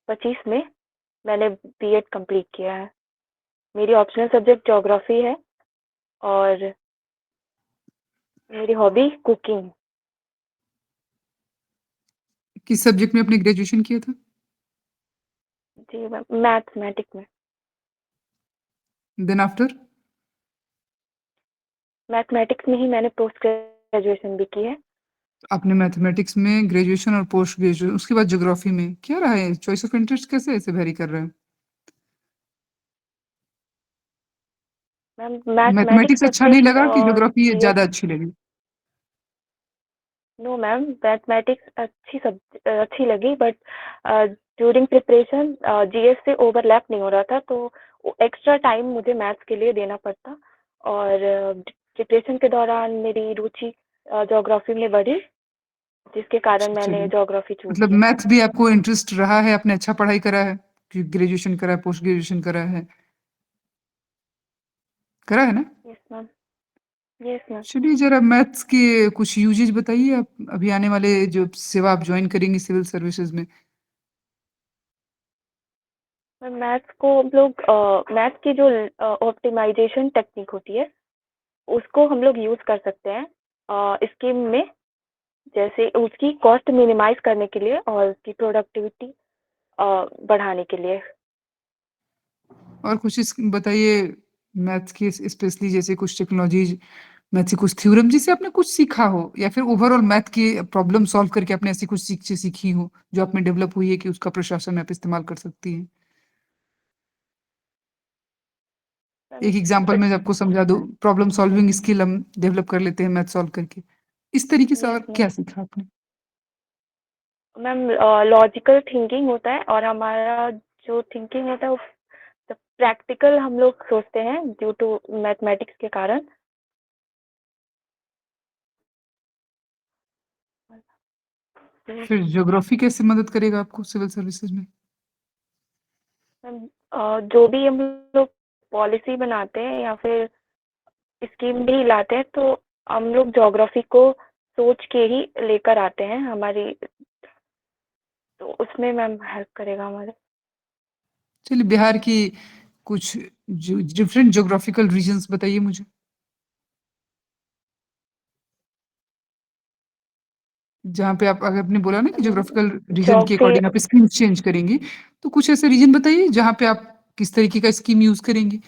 2025 में मैंने BEd complete किया है। मेरी ऑप्शनल सब्जेक्ट ज्योग्राफी है और मेरी हॉबी कुकिंग। किस सब्जेक्ट में आपने ग्रेजुएशन किया था? जी मैम, मैथमेटिक्स में। Then after? मैथमेटिक्स में ही मैंने पोस्ट ग्रेजुएशन भी की है। आपने मैथमेटिक्स में ग्रेजुएशन और पोस्ट ग्रेजुएशन, उसके बाद ज्योग्राफी में क्या रहा है? चॉइस ऑफ इंटरेस्ट कैसे ऐसे वेरी कर रहा है? मैम मैथमेटिक्स मैथमेटिक्स अच्छा नहीं सब्जेक्ट लगा कि और ज्योग्राफी जीएस। ज़्यादा अच्छी लगी? नो मैम, मैथमेटिक्स अच्छी लगी, बट ड्यूरिंग प्रिपरेशन जीएस से ओवरलैप नहीं हो रहा था, तो एक्स्ट्रा टाइम मुझे मैथ्स के लिए देना पड़ता। और प्रिपरेशन के दौरान मेरी रुचि ज्योग्राफी में बढ़ी, जिसके कारण मैंने चलिए, ज्योग्राफी चूज मतलब किया। मैथ भी आपको इंटरेस्ट रहा है, आपने अच्छा पढ़ाई करा है, कि ग्रेजुएशन करा है, पोस्ट ग्रेजुएशन करा है, करा है ना? Yes ma'am. Yes ma'am. चलिए ज़रा मैथ्स के कुछ यूजेज बताइए आप अभी आने वाले जो सेवा आप जॉइन करेंगी सिविल सर्विसेज में। मैथ्स को हम लोग मैथ्स की जो ऑप्टिमाइजेशन टेक्निक होती है, उसको हम लोग यूज कर सकते हैं स्कीम में, जैसे उसकी कॉस्ट मिनिमाइज करने के लिए और उसकी प्रोडक्टिविटी बढ़ाने के लिए। और कुछ इस बताइए मैथ्स के स्पेशली जैसे कुछ टेक्नोलॉजीज़, मैथ से कुछ थ्योरम जिससे आपने कुछ सीखा हो या फिर ओवरऑल मैथ की प्रॉब्लम सॉल्व करके आपने ऐसी कुछ चीज़ें सीखी हो, जो आप में डेवलप हुई है कि उसका प्रशासन आप इस्तेमाल कर सकती हैं? एक एग्ज़ाम्पल मैं आपको समझा दूँ, प्रॉब्लम सॉल्विंग स्किल हम डेवलप कर लेते हैं मैथ सॉल्व करके। इस तरीके से यस और मैम। क्या सीखा आपने? मैम लॉजिकल थिंकिंग होता है, और हमारा जो थिंकिंग होता है वो प्रैक्टिकल हम लोग सोचते हैं ड्यू टू मैथमेटिक्स के कारण। फिर ज्योग्राफी कैसे मदद करेगा आपको सिविल सर्विसेज में? मैम जो भी हम लोग पॉलिसी बनाते हैं या फिर स्कीम भी लाते हैं, तो हम लोग ज्योग्राफी को सोच के ही लेकर आते हैं हमारी, तो उसमें मैम हेल्प करेगा हमारे। चलिए बिहार की कुछ जो डिफरेंट ज्योग्राफिकल रीजन्स बताइए मुझे। जहाँ पे आप अगर आपने बोला ना कि ज्योग्राफिकल रीजन के जोग्राफी। अकॉर्डिंग आप स्कीम्स चेंज करेंगी, तो कुछ ऐसे रीजन बताइए जहाँ पे आप किस तरीके का स्कीम यूज़ करेंगी?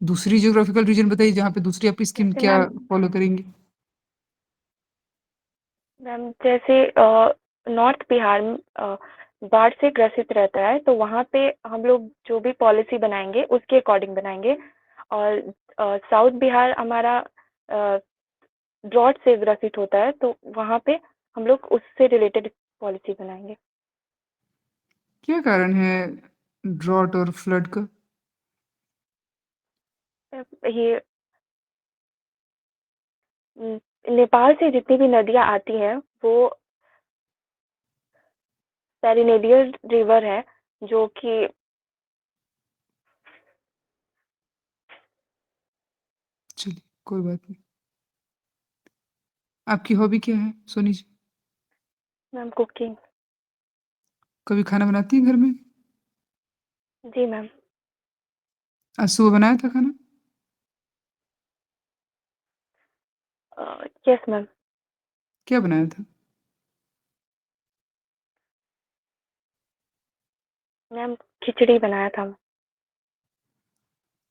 दूसरी ज्योग्राफिकल रीजन बताइए जहाँ पे दूसरी आप स्कीम जैसे क्या मैम फॉलो करेंगी? मैम जैसे नॉर्थ बिहार बाढ़ से ग्रसित रहता है, तो वहाँ पे हम लोग जो भी पॉलिसी बनाएंगे उसके अकॉर्डिंग बनाएंगे। और साउथ बिहार हमारा ड्रॉट से ग्रसित होता है, तो वहाँ पे हम लोग उससे रिलेटेड पॉलिसी बनाएंगे। क्या कारण है ड्रॉट और फ्लड का? ये नेपाल से जितनी भी नदियाँ आती हैं, वो पेरिनेडियल रिवर है, जो कि चलिए, कोई बात नहीं। आपकी हॉबी क्या है सोनी जी? Ma'am cooking. कभी खाना बनाती हैं घर में? जी मैम। आज सुबह बनाया था खाना? Yes ma'am. क्या बनाया था? मैम खिचड़ी बनाया था।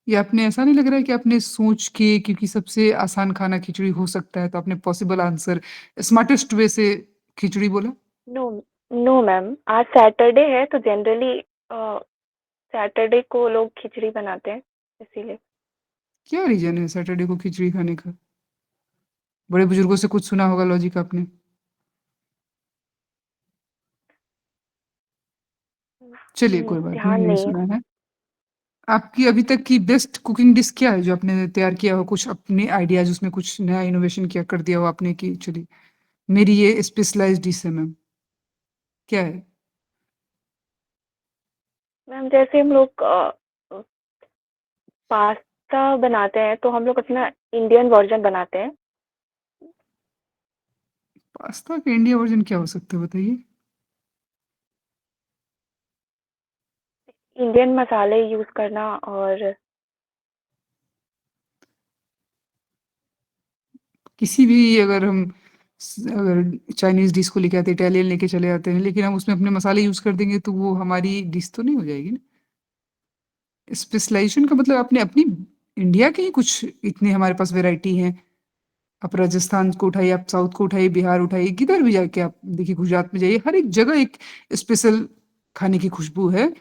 या आपने ऐसा नहीं लग रहा है कि आपने सोच के क्योंकि सबसे आसान खाना खिचड़ी हो सकता है, तो आपने पॉसिबल आंसर स्मार्टेस्ट वे से खिचड़ी बोला? नो। नो मैम, आज सैटरडे है, तो जनरली सैटरडे को लोग खिचड़ी बनाते हैं, इसीलिए। क्या रीज़न है सैटरडे को खिचड़ी खाने का? बड़े बुजुर्गों से कुछ सुना होगा लॉजिक आपने। चलिए कोई बात नहीं, ध्यान नहीं नहीं है। सुना है। आपकी अभी तक की बेस्ट कुकिंग डिश क्या है जो आपने तैयार किया हो? कुछ अपने आइडियाज़ उसमें कुछ नया इनोवेशन किया कर दिया हो आपने कि चलिए मेरी ये स्पेशलाइज़्ड डिश है मैम, क्या है? मैम जैसे हम लोग पास्ता बनाते हैं, तो हम लोग अपना इंडियन वर्जन बनाते हैं। पास्ता का इंडिया वर्ज़न क्या हो सकता है बताइए? इंडियन मसाले यूज़ करना और किसी भी अगर हम अगर चाइनीज़ डिश को लेके आते हैं, इटालियन लेके चले आते हैं, लेकिन हम उसमें अपने मसाले यूज़ कर देंगे, तो वो हमारी डिश तो नहीं हो जाएगी ना। स्पेशलाइज़ेशन का मतलब आपने अपनी इंडिया के ही कुछ इतने हमारे पास वैरायटी हैं। आप राजस्थान को उठाइए, आप साउथ को उठाइए, बिहार उठाइए, किधर भी जाके आप देखिए, गुजरात में जाइए, हर एक जगह एक स्पेशल खाने की खुशबू है।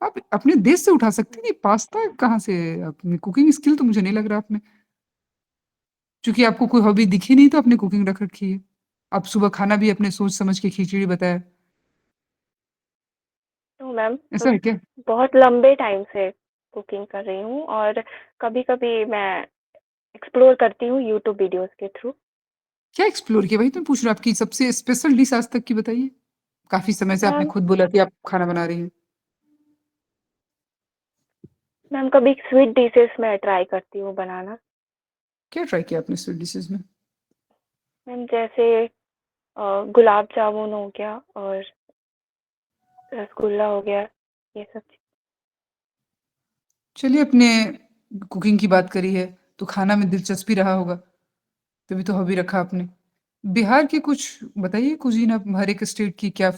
आप अपने देश से उठा सकते हैं, ये पास्ता कहाँ से आपने कुकिंग स्किल तो मुझे नहीं लग रहा आप में। चूँकि आपको कोई हॉबी दिखी नहीं तो आपने कुकिंग रख रखी है। आप सुबह खाना भी अपने सोच समझ के खिचड़ी बताया, तो मैम ऐसा है क्या? बहुत लंबे टाइम से कुकिंग कर रही हूँ और कभी-कभी मैं एक्सप्लोर करती हूँ यूट्यूब वीडियोज़ के थ्रू। क्या एक्सप्लोर किया? वही तो मैं पूछ रहा हूँ, आपकी सबसे स्पेशल डिश आज तक की बताइए? काफ़ी समय से आपने मैम खुद बोला कि आप खाना बना रही हैं। मैम कभी स्वीट डिशेज़ मैं ट्राई करती हूँ बनाना। क्या ट्राई किया आपने स्वीट डिशेज़ में? मैम जैसे गुलाब जामुन हो गया और रसगुल्ला हो गया, ये सब चीज़। चलिए, अपने कुकिंग की बात करी है, तो खाना में दिलचस्पी रहा होगा, तभी तो हॉबी रखा आपने। बिहार के कुछ बताइए कुज़ीन, आप हर एक स्टेट की क्या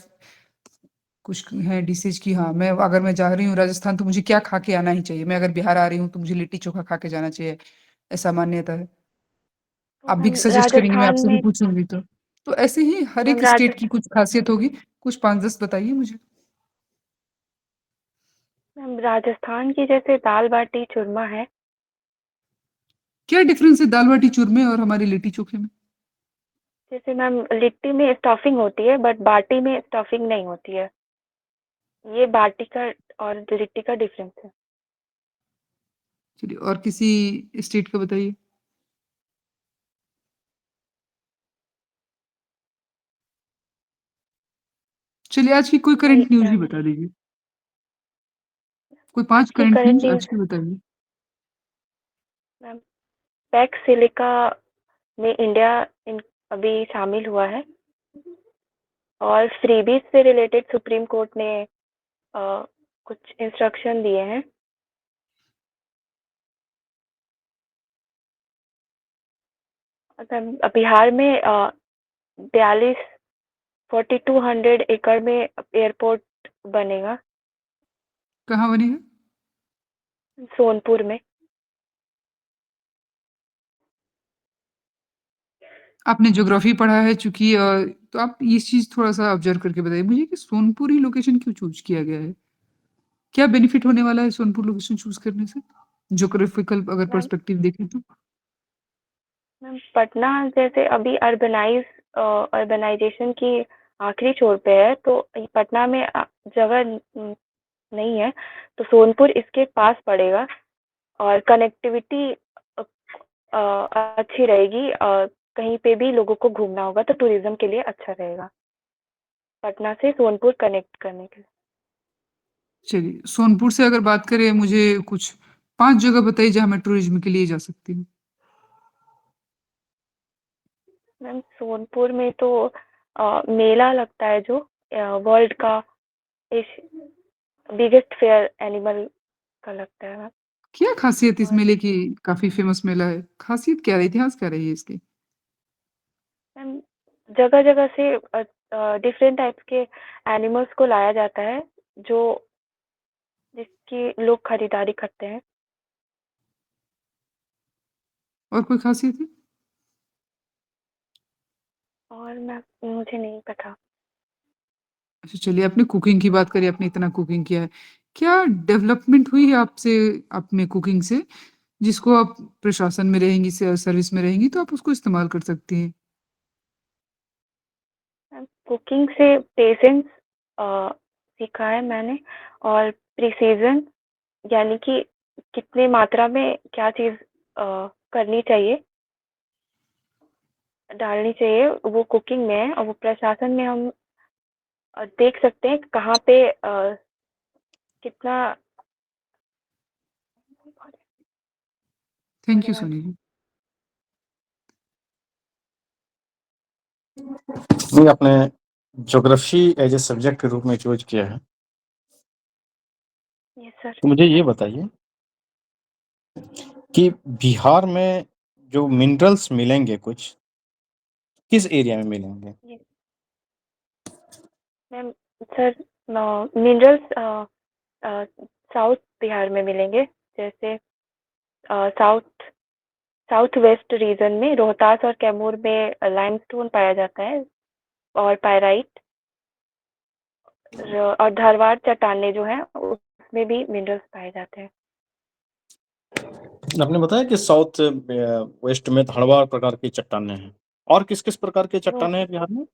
कुछ हैं डिशेज़ कि हाँ, मैं जा रही हूँ राजस्थान तो मुझे क्या खा के आना ही चाहिए। मैं अगर बिहार आ रही हूँ तो मुझे लिट्टी-चोखा खा के जाना चाहिए, ऐसा मान्यता है। तो आप भी मैम सजेस्ट करेंगी, मैं राजस्थान आपसे भी में पूछूँगी तो। तो ऐसे ही हर मैम एक राज स्टेट की कुछ ख़ासियत होगी, कुछ 5-10 बताइए मुझे। मैम राजस्थान की जैसे दाल-बाटी चूरमा है, क्या डिफ़रेंस है दाल-बाटी चूरमे और हमारी लिट्टी-चोखे में? जैसे मैम लिट्टी में स्टफिंग होती है बट बाटी में स्टफिंग नहीं होती है। ये बाटी का और लिट्टी का डिफरेंस है। चलिए, और किसी स्टेट का बताइए। चलिए, आज की कोई नहीं करंट न्यूज़ ही मैम, बता दीजिए। कोई आज 5 की करंट करंट न्यूज़ न्यूज़ आज की बताइए। मैम पैक्स सिलिका में इंडिया इन अभी शामिल हुआ है और फ्रीबीज से रिलेटेड सुप्रीम कोर्ट ने कुछ इंस्ट्रक्शन दिए हैं। बिहार में 42 4200 एकड़ में एयरपोर्ट बनेगा कहाँ बनी है? सोनपुर में। आपने ज्योग्राफ़ी पढ़ा है चूँकि तो आप ये चीज़ थोड़ा-सा ऑब्ज़र्व करके बताइए मुझे कि सोनपुर ही लोकेशन क्यों चूज़ किया गया है? क्या बेनिफिट होने वाला है सोनपुर लोकेशन चूज़ करने से? ज्योग्राफिकल अगर मैम पर्सपेक्टिव देखें तो? मैम पटना जैसे अभी अर्बनाइजेशन की आखिरी छोर पे है तो पटना में जगह नहीं है तो सोनपुर इसके पास पड़ेगा और कनेक्टिविटी अच्छी रहेगी कहीं पे भी लोगों को घूमना होगा तो टूरिज्म के लिए अच्छा रहेगा पटना से सोनपुर कनेक्ट करने के लिए। चलिए, सोनपुर से अगर बात करें मुझे कुछ 5 जगह बताइए जहाँ मैं टूरिज़्म के लिए जा सकती हूँ। मैम सोनपुर में तो मेला लगता है जो वर्ल्ड का बिगेस्ट फेयर एनिमल का लगता है मैम। क्या ख़ासियत इस और मेले की? काफ़ी फ़ेमस मेला है। ख़ासियत क्या है? इतिहास क्या रही है इसकी? मैम जगह-जगह से डिफरेंट टाइप्स के एनिमल्स को लाया जाता है जो जिसकी लोग खरीदारी करते हैं। और कोई ख़ासियत है? और मैम मुझे नहीं पता। अच्छा, चलिए, आपने कुकिंग की बात करी, आपने इतना कुकिंग किया है। क्या डेवलपमेंट हुई है आपसे आप में कुकिंग से, जिसको आप प्रशासन में रहेंगी, सर्विस में रहेंगी तो आप उसको इस्तेमाल कर सकती हैं? मैम कुकिंग से पेशेंस सीखा है मैंने और प्रिसीजन यानी कि कितने मात्रा में क्या चीज़ करनी चाहिए, डालनी चाहिए वो कुकिंग में है और वो प्रशासन में हम देख सकते हैं कहाँ पे कितना। Thank sorry you ma'am. Soni ji. नहीं, आपने ज्योग्राफी एज ए सब्जेक्ट के रूप में चूज़ किया है। Yes sir. तो मुझे ये बताइए कि बिहार में जो मिनरल्स मिलेंगे कुछ, किस एरिया में मिलेंगे? Yes ma'am. Sir minerals south Bihar में मिलेंगे, जैसे साउथ साउथ वेस्ट रीजन में रोहतास और कैमूर में लाइमस्टोन पाया जाता है और पायराइट, और धारवाड़ चट्टानें जो हैं उसमें भी मिनरल्स पाए जाते हैं। आपने बताया कि साउथ वेस्ट में धारवाड़ प्रकार की चट्टानें हैं, और किस-किस प्रकार की वो चट्टानें हैं बिहार में?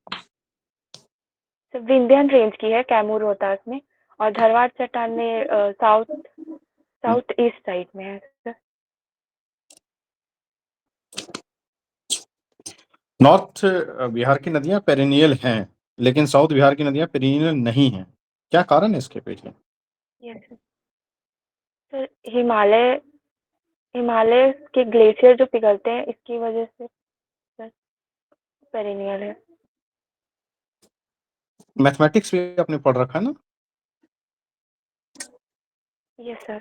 विंध्यान रेंज की है कैमूर रोहतास में, और धारवाड़ चट्टानें साउथ ईस्ट साइड में है सर। नॉर्थ बिहार की नदियां पेरिनियल हैं, लेकिन साउथ बिहार की नदियां पेरिनियल नहीं हैं। क्या कारण है इसके पीछे? Yes sir. हिमालय हिमालय के ग्लेशियर जो पिघलते हैं इसकी वजह से सर पेरिनियल है। मैथमेटिक्स भी आपने पढ़ रखा है ना? Yes sir.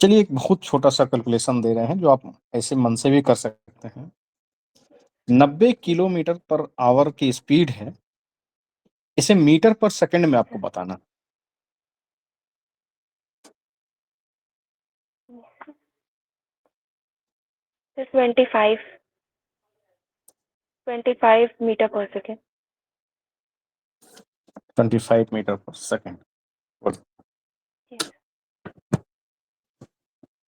चलिए एक बहुत छोटा-सा कैलकुलेशन दे रहे हैं जो आप ऐसे मन से भी कर सकते हैं। 90 किलोमीटर पर आवर की स्पीड है, इसे मीटर पर सेकंड में आपको बताना। सर 25 मीटर पर सेकेंड। 25 मीटर पर सेकंड।